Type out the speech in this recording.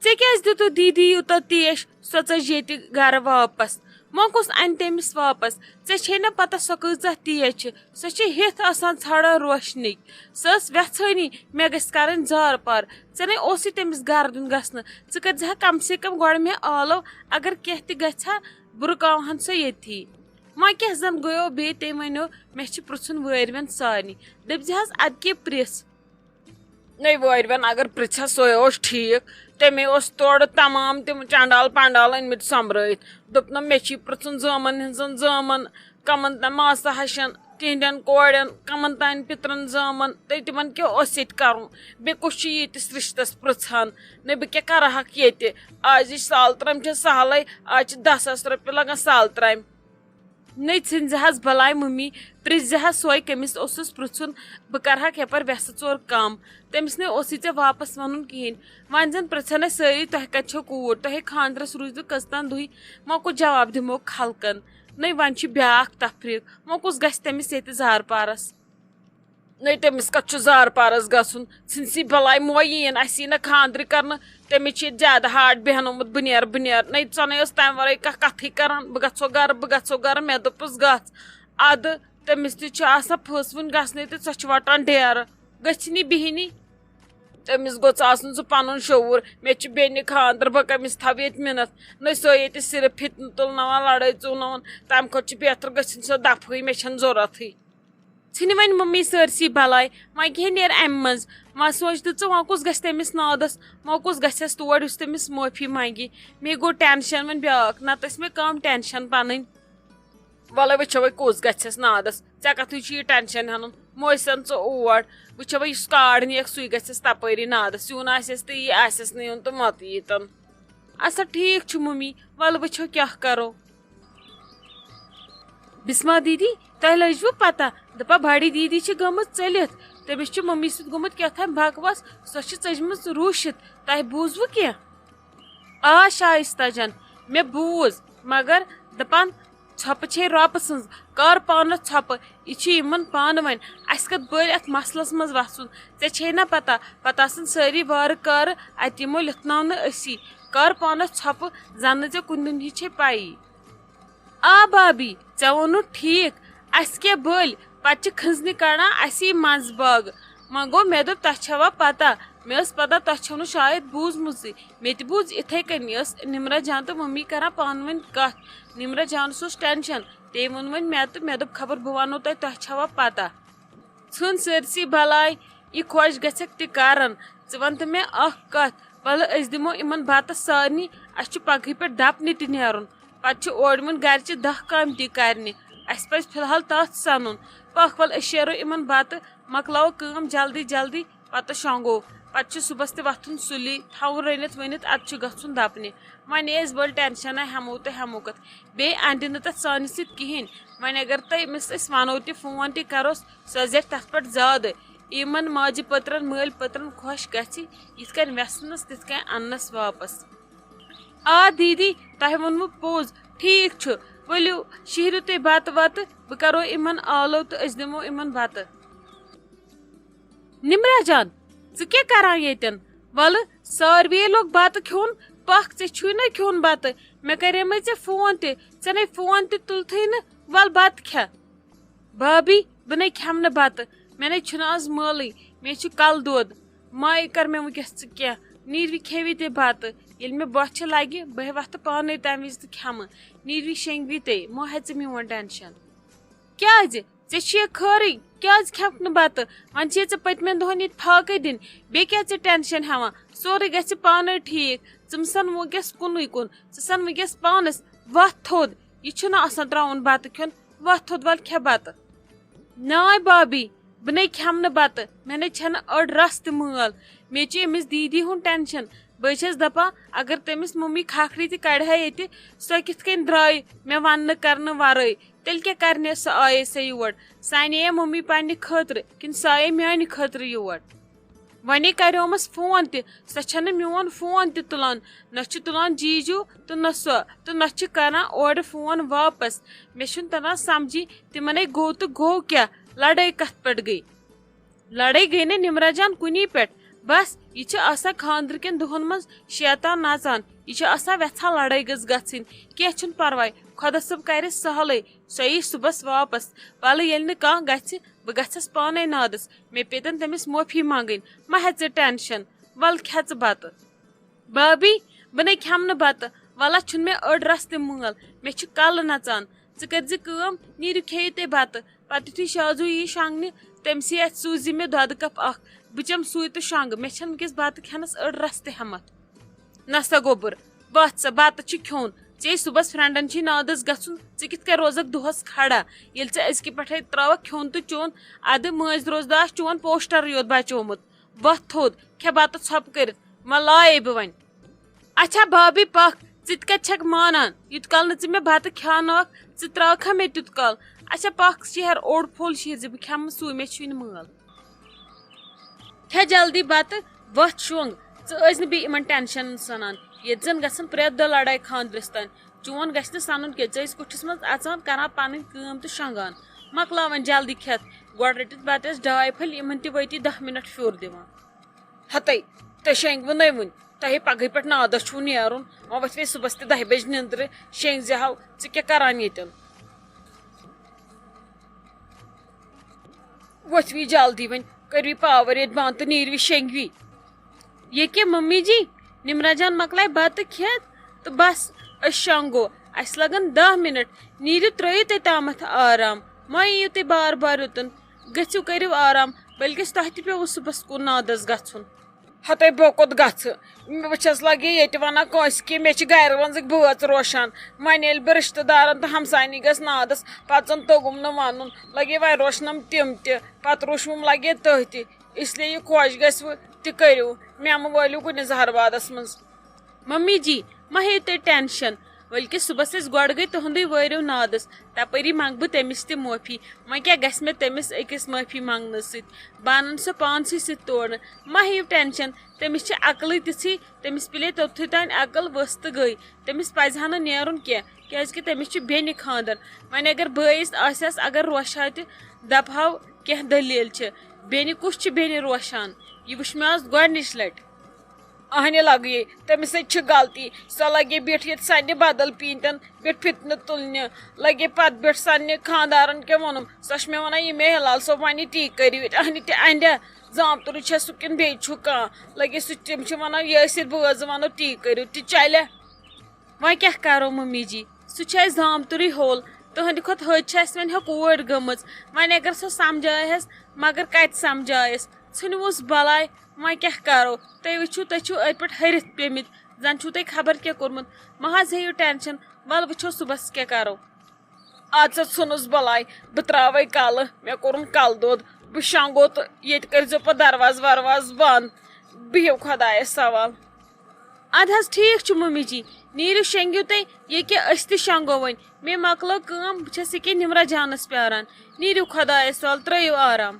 ژے کیٛازِ دِتُتھ دیٖدی یوٗتاہ تیش سۄ ژٔج ییٚتہِ گرٕ واپس وۄنۍ کُس اَنہِ تٔمِس واپس ژےٚ چھے نہ پتہ سۄ کۭژاہ تیز چھِ سۄ چھِ ہِتھ آسان ژھانڈان روشنٕکۍ سۄ ٲس وٮ۪ژھٲنی مےٚ گژھِ کَرٕنۍ زارٕ پار ژےٚ نے اوسُے تٔمِس گرٕ دیُن گژھنہٕ ژٕ کٔرۍ زِہا کم سے کم گۄڈٕ مےٚ آلو اگر کینٛہہ تہِ گژھِ ہا بہٕ رُکاوہن سۄ ییٚتھی وۄنۍ کیٛاہ زن گٔیو بیٚیہِ تٔمۍ ؤنیو مےٚ چھِ پرٛژھُن وٲرۍوٮ۪ن سارنٕے دٔپزِ حظ اَدٕ کیٛاہ پرٛژھ نے وٲرۍوٮ۪ن اگر پرٛژھس سُے اوس ٹھیٖک تٔمے اوس تورٕ تمام تِم چنڈال پنڈال أنۍمٕتۍ سۄمبرٲیِتھ دوٚپنم مےٚ چھِ پرٛژھُن زٲمن ہٕنٛزن زٲمن کمن تام ماسہٕ ہشن تِہنٛدٮ۪ن کورٮ۪ن کمن تانۍ پِترن زامن تہٕ تِمن کیٛاہ اوس ییٚتہِ کرُن بیٚیہِ کُس چھُ ییٖتِس رِشتس پرٛژھان نہ بہٕ کیٛاہ کرہکھ ییٚتہِ آز یہِ سال ترامہِ چھِ سہلٕے آز چھِ 10,000 رۄپیہِ لگان سال ترامہِ نے ژھٕنۍ زِ حظ بلاے مٔمی پرٛژھ زِ حظ سۄے کٔمِس اوسُس پرٛژھُن بہٕ کرہکھ یپٲرۍ وٮ۪سہٕ ژور کم تٔمِس نے اوسُے ژےٚ واپس ونُن کِہینۍ وۄنۍ زن پرٛژھن اسہِ سٲری تۄہہِ کتہِ چھو کوٗر تۄہے خانٛدرس روٗزوٕ کٔژتام دُہۍ وۄنۍ کوٚت جواب دِموکھ خلقن نے وۄنۍ چھُ بیٛاکھ تفریٖق وۄنۍ کُس گژھِ تٔمِس ییٚتہِ زارٕ پارس نے تٔمِس کتھ چھُ زارٕ پارس گژھُن ژھٕنسی بلاے موے یِیِن اسہِ یی نہٕ خانٛدرٕ کرنہٕ تٔمِس چھِ ییٚتہِ زیادٕ ہاٹ بیٚہنومُت بہٕ نیرٕ نے ژۄنٕے ٲس تمہِ ورٲے کانٛہہ کتھٕے کران بہٕ گژھو گرٕ مےٚ دوٚپُس گژھ ادٕ تٔمِس تہِ چھُ آسان پھٔسوٕنۍ گژھنٕے تہٕ سۄ چھِ وٹان ڈیرٕ گٔژھِنی بِہِنی تٔمِس گوٚژھ آسُن سُہ پنُن شعوٗر مےٚ چھُ بیٚنہِ خانٛدر بہٕ کٔمِس تھاوٕ ییٚتہِ مِنتھ نہ سۄ ییٚتہِ صرف فِتنہٕ تُلناوان لڑٲے ژُوناوان تمہِ کھۄتہٕ چھُ بہتر گٔژھِنۍ سۄ دفہٕے مےٚ چھنہٕ ضروٗرتھٕے ژھٕنہِ وۄنۍ مٔمی سٲرسٕے بلاے وۄنۍ کیٛاہ نیرِ امہِ منٛز وۄنۍ سونٛچ تہٕ ژٕ وۄنۍ کُس گژھِ تٔمِس نادس وۄنۍ کُس گژھٮ۪س تور یُس تٔمِس معٲفی منگہِ مے گوٚو ٹٮ۪نشن وۄنۍ بیٛاکھ نتہٕ ٲسۍ مےٚ کم ٹٮ۪نشن پنٕنۍ وَلے وٕچھو وۄنۍ کُس گژھٮ۪س نادس ژےٚ کتھٕے چھُ یہِ ٹٮ۪نشن ہٮ۪نُن موسن ژٕ اور وٕچھو وۄنۍ یُس کاڈ نِیَکھ سُے گژھٮ۪س تپٲری نادس یُن آسٮ۪س تہٕ یی آسٮ۪س نہٕ یُن تہٕ مت ییٖتن اچھا ٹھیٖک چھُ مٔمی وَلہٕ وٕچھو کیٛاہ کرو بسما دیٖدی تۄہہِ لٔجوٕ پتہ دپا بڑی دیٖدی چھِ گٔمٕژ ژٔلِتھ تٔمِس چھُ مٔمی سۭتۍ گوٚمُت کیٛاہتام بکواس سۄ چھِ ژٔجمٕژ روٗشِتھ تۄہہِ بوٗزوٕ کینٛہہ آ شایستہ جان مےٚ بوٗز مگر دپان ژھۄپہٕ چھے رۄبہٕ سٕنٛز کر پانس ژھۄپہٕ یہِ چھُ یِمن پانہٕ ؤنۍ اسہِ کتھ بٔلۍ اتھ مسلس منٛز وسُن ژےٚ چھے نہ پتہ پتہٕ آسن سٲری وارٕ کارٕ اتہِ یِمو لِتھناونہٕ أسی کر پانس ژھۄپہٕ زن نہٕ ژےٚ کُنہِ دُنہِچ چھے پیی آ بابی ژےٚ ووٚنُتھ ٹھیٖک اسہِ کیٛاہ بٔلۍ پتہٕ چھِ کھٕنزنہِ کڑان اسی منٛزٕ باغ وۄنۍ گوٚو مےٚ دوٚپ تۄہہِ چھوا پتہ مےٚ ٲس پتہ تۄہہِ چھو نہٕ شاید بوٗزمٕژٕے مےٚ تہِ بوٗز یِتھے کٔنی ٲس نمرا جان تہٕ مٔمی کران پانہٕ ؤنۍ کتھ نمرا جانس اوس ٹٮ۪نشن تٔمۍ ووٚن وۄنۍ مےٚ تہٕ مےٚ دوٚپ خبر بہٕ ونو تۄہہِ چھوا پتہ ژھٕن سٲرسٕے بلاے یہِ خۄش گژھٮ۪کھ تہِ کرن ژٕ ون تہٕ مےٚ اکھ کتھ وَلہٕ أسۍ دِمو یِمن بتس سارنٕے اسہِ چھُ پگہٕے پٮ۪ٹھ دپنہِ تہِ نیرُن پتہٕ چھُ اورٕ یِمن گرِچہِ 10 کامہِ تہِ کرنہِ اسہِ پزِ فِلحال تتھ سنُن پکھ ول أسۍ شیرو یِمن بتہٕ مۄکلاوو کٲم جلدی جلدی پتہٕ شۄنگو پتہٕ چھُ صُبحس تہِ وۄتھُن سُلی تھاوُن رٔنِتھ ؤنِتھ ادٕ چھُ گژھُن دپنہِ وۄنۍ ٲسۍ بٔلۍ ٹٮ۪نشنا ہٮ۪مو تہٕ ہٮ۪مو کتھ بیٚیہِ انٛدِ نہٕ تتھ سانہِ سۭتۍ کِہینۍ وۄنۍ اگر تۄہہِ أمِس أسۍ ونو تہِ فون تہِ کروس سۄ زٮ۪ٹھ تتھ پٮ۪ٹھ زیادٕ یِمن ماجہِ پٔترن مٲلۍ پٔترن خۄش گژھِ یِتھ کٔنۍ وٮ۪سنس تِتھ کٔنۍ اننس واپس آ دیٖدی تۄہہِ ووٚنوٕ پوٚز ٹھیٖک چھُ ؤلِو شیہرِو تُہۍ بتہٕ وتہٕ بہٕ کرو یِمن آلو تہٕ أسۍ دِمو یِمن بتہٕ نمرا جان ژٕ کیٛاہ کران ییٚتٮ۪ن وَلہٕ ساروِیے لوگ بتہٕ کھیوٚن پکھ ژےٚ چھُے نہ کھیوٚن بتہٕ مےٚ کریمے ژےٚ فون تہِ ژےٚ نے فون تہِ تُلتھٕے نہٕ ول بتہٕ کھےٚ بابی بہٕ نے کھٮ۪مہٕ نہٕ بتہٕ مےٚ نے چھُنہٕ آز مٲلٕے مےٚ چھُ کلہٕ دود مایہِ کر مےٚ وٕنکٮ۪س ژٕ کینٛہہ نیٖروِ کھیٚوِ تہِ بتہٕ ییٚلہِ مےٚ بۄچھِ لگہِ بہٕ وۄتھٕ پانے تمہِ وِزِ تہٕ کھٮ۪مہٕ نیٖروِ شینگوِ تے مہ ہےٚ ژٕ میون ٹٮ۪نشن کیٛازِ ژےٚ چھُے خٲرٕے کیٛازِ کھٮ۪کھ نہٕ بتہٕ وۄنۍ چھے ژےٚ پٔتمٮ۪ن دۄہن ییٚتہِ پھاکے دِنۍ بیٚیہِ کیٛاہ ژٕ ٹٮ۪نشن ہٮ۪وان سورُے گژھِ پانے ٹھیٖک ژٕ سن وٕنکٮ۪س کُنُے کُن ژٕ سن وٕنکٮ۪س پانس وتھ تھوٚد یہِ چھُنہٕ آسان تراوُن بتہٕ کھیوٚن وتھ تھوٚد ول کھےٚ بتہٕ ناے بابی بہٕ نے کھٮ۪مہٕ نہٕ بتہٕ مےٚ نے چھنہٕ أڑ رس تہِ مٲل مےٚ چھُ أمِس دیٖدی ہُنٛد ٹٮ۪نشن بہٕ چھس دپان اگر تٔمِس مٔمی کھکھری تہِ کڑِ ہا ییٚتہِ سۄ کِتھ کٔنۍ درٛایہِ مےٚ وننہٕ کرنہٕ ورٲے تیٚلہِ کیٛاہ کرنہِ سۄ آیے سۄ یور سۄ اَنے مٔمی پننہِ خٲطرٕ کِنہٕ سۄ آیے میانہِ خٲطرٕ یور وۄنۍ کریومس فون تہِ سۄ چھنہٕ میون فون تہِ تُلان نہ چھُ تُلان جیجوٗ تہٕ نہ سۄ تہٕ نہ چھِ کران اورٕ فون واپس مےٚ چھُنہٕ تران سمجھی تِمنے گوٚو تہٕ گوٚو کیٛاہ لڑٲے کتھ پٮ۪ٹھ گٔے لڑٲے گٔے نہٕ نمرا جان کُنی پٮ۪ٹھ بس یہ خاندر کن دہن مز شیطان نژان یہ ویژان لڑائی گز گھن کی چھن پرواے خدا صب کر سہلے سو یی صبحس واپس ولہ یل نہ کھانا گژھِ بہ گژھس پانے نادس مے پیتن تمس معافی مانگن مہ ہیہ ٹینشن ول کھژ بتہ بابی بہ نے کھم نہ بتہ ولہ چھن مے اڑ رس تہ مٲل مے چھ کل نژان ژٕ کٔرزِ کٲم نیٖرِو کھیٚیِو تُہۍ بتہ پتہٕ یُتھُے شازو یی شۄنٛگنہِ تٔمسٕے اتھِ سوٗزِ مے دۄدٕ کپ اکھ بہٕ چٮ۪م سُے تہٕ شۄنٛگہٕ مےٚ چھنہٕ ونکیٚس بتہٕ کھٮ۪نس أڑ رس تہِ ہٮ۪متھ نسا گوٚبُر وۄتھ سا بتہٕ چھُ کھیوٚن ژےٚ صبحس فرینڈن چھی نادس گژھُن ژٕ کِتھ کٔنۍ روزکھ دۄہس کھڑا ییٚلہِ ژےٚ أزکہِ پٮ۪ٹھے تراوکھ کھیوٚن تہٕ چوٚن ادٕ مٲنٛزۍ روزدار چون پوسٹرٕے یوت بچومُت وۄتھ تھوٚد کھےٚ بتہٕ ژھۄپہٕ کٔرِتھ وۄنۍ لایے بہٕ وۄنۍ اچھا بھابی پکھ ژٕ تہِ کتہِ چھکھ مانان یوٗت کال نہٕ ژٕ مےٚ بتہٕ کھیٛاونٲوکھ ژٕ تراوکھا مےٚ تیُت کال اچھا پکھ شہر اوٚڑ پھوٚل شیٖرزِ بہٕ کھٮ۪مہٕ سُے مےٚ چھُے نہٕ مٲل کھےٚ جلدی بتہٕ وۄتھ شۄنٛگ ژٕ ٲسۍ نہٕ بیٚیہِ یِمن ٹینشنن سنان ییٚتہِ زن گژھن پرٮ۪تھ دۄہ لڑٲے خاندرس تانۍ چون گژھِ نہٕ سنُن کینٛہہ ژٕ ٲسۍ کُٹھِس منٛز اژان کران پنٕنۍ کٲم تہٕ شۄنٛگان مۄکلاوان جلدی کھٮ۪تھ گۄڈٕ رٔٹِتھ بتس ڈاے پھٔلۍ یِمن تہِ وٲتی 10 منٹ پھیُر دِوان ہتے تُہۍ شۄنٛگوٕ نہٕ وُنہِ تۄہے پگہٕے پٮ۪ٹھ نادس چھُو نیرُن وۄنۍ ؤتھوے صبحس تہِ 10 بجہِ نِندرٕ شۄنٛگۍ زِ ہاو ژٕ کیٛاہ کران ییٚتٮ۪ن ؤتھوی جلدی وۄنۍ کٔرِو پاور ییٚتہِ بنٛد تہٕ نیٖروِ شۄنٛگوِ یہ کیٛاہ ممی جی نمرا جان مۄکلایہِ بتہٕ کھٮ۪تھ تہٕ بس أسۍ شۄنٛگو اسہِ لگن 10 منٹ نیٖرِو ترٲیِو تُہۍ تامتھ آرام ما یِیِو تُہۍ بار بار یوٚتن گٔژھِو کٔرِو آرام بٔلکِس تۄہہِ تہِ پیوٚوُ صبحس کُن نادس گژھُن ہتے بہٕ کوٚت گژھٕ بہٕ چھس لگے ییٚتہِ ونان کٲنٛسہِ کہِ مےٚ چھِ گرِ منٛزٕکۍ بٲژ روشان وۄنۍ ییٚلہِ بہٕ رشتہٕ دارن تہٕ ہمساینی گژھِ نادس پتہٕ زن توٚگُم نہٕ ونُن لگے وۄنۍ روشنم تِم تہِ پتہٕ روشوُم لگے تٔتھۍ تہِ اسلیے یہِ خۄش گژھوٕ تہِ کٔرِو مےٚ مہ وٲلِو کُنہِ زہربادس منٛز ممی جی مہ ہیٚیِو تُہۍ ٹینشن بلکہِ صبحس ٲسۍ گۄڈٕ گٔے تُہنٛدُے وٲرِو نادس تپٲری منٛگہٕ بہٕ تٔمِس تہِ معٲفی وۄنۍ کیٛاہ گژھِ مےٚ تٔمِس أکِس معٲفی منٛگنہٕ سۭتۍ بہٕ انن سۄ پانسٕے سۭتۍ تورٕ مہ ہیٚیِو ٹینشن تٔمِس چھِ عقلٕے تِژھٕے تٔمِس پِلے توٚتھُے تانۍ عقل ؤژھ تہٕ گٔے تٔمِس پزِ ہا نہٕ نیرُن کینٛہہ کیٛازِ کہِ تٔمِس چھُ بیٚنہِ خاندر وۄنۍ اگر بٲیِس آسٮ۪س اگر روشہا تہِ دپہو کینٛہہ دٔلیٖل چھِ بیٚنہِ کُس چھِ بیٚنہِ روشان یہِ وٕچھ مےٚ آز گۄڈنِچ لٹہِ اہنہِ لگے تٔمِس سۭتۍ چھِ غلطی سۄ لگے بیٖٹھ ییٚتہِ سننہِ بدل پیٖنتٮ۪ن بیٖٹھ فتنہٕ تُلنہِ لگے پتہٕ بیٖٹھ سننہِ خاندارن کیٛاہ ووٚنُم سۄ چھِ مےٚ ونان یہِ مے ہلال صٲب ونہِ تی کٔرِو ییٚتہِ اہنہِ تہِ انڈیا زامتُرٕے چھےٚ سُہ کِنہٕ بیٚیہِ چھُ کانٛہہ لگے سُہ تِم چھِ ونان یہِ ٲسِتھ بٲژٕ ونو تی کٔرِو تہِ چلہِ وۄنۍ کیٛاہ کرو ممی جی سُہ چھُ اسہِ زامتُرٕے ہول تٕہنٛدِ کھۄتہٕ حٔد چھِ اسہِ وۄنۍ کوٗر گٔمٕژ وۄنۍ اگر سۄ سمجھایہس مگر کتہِ سمجھایس ژھٕنوُس بلاے وۄنۍ کیٛاہ کرو تُہۍ وٕچھِو تُہۍ چھِو أتھۍ پٮ۪ٹھ ہرِتھ پیٚمٕتۍ زن چھُو تۄہہِ خبر کیٛاہ کوٚرمُت مہ حظ ہیٚیِو ٹینشن ول وٕچھو صبحس کیٛاہ کرو اد سا ژھٕنُس بلاے بہٕ تراوے کلہٕ مےٚ کوٚرُم کلہٕ دود بہٕ شۄنٛگو تہٕ ییٚتہِ کٔرزیٚو پتہٕ درواز ورواز بنٛد بِہِو خۄدایس حوال اد حظ ٹھیٖک چھُ ممی جی نیٖرِو شۄنٛگِو تُہۍ ییٚکیٛاہ أسۍ تہِ شۄنٛگو وۄنۍ مےٚ مۄکلٲو کٲم بہٕ چھس ییٚکیٛاہ نمرا جانس پیاران نیٖرِو خۄدایس حوال ترٲیِو آرام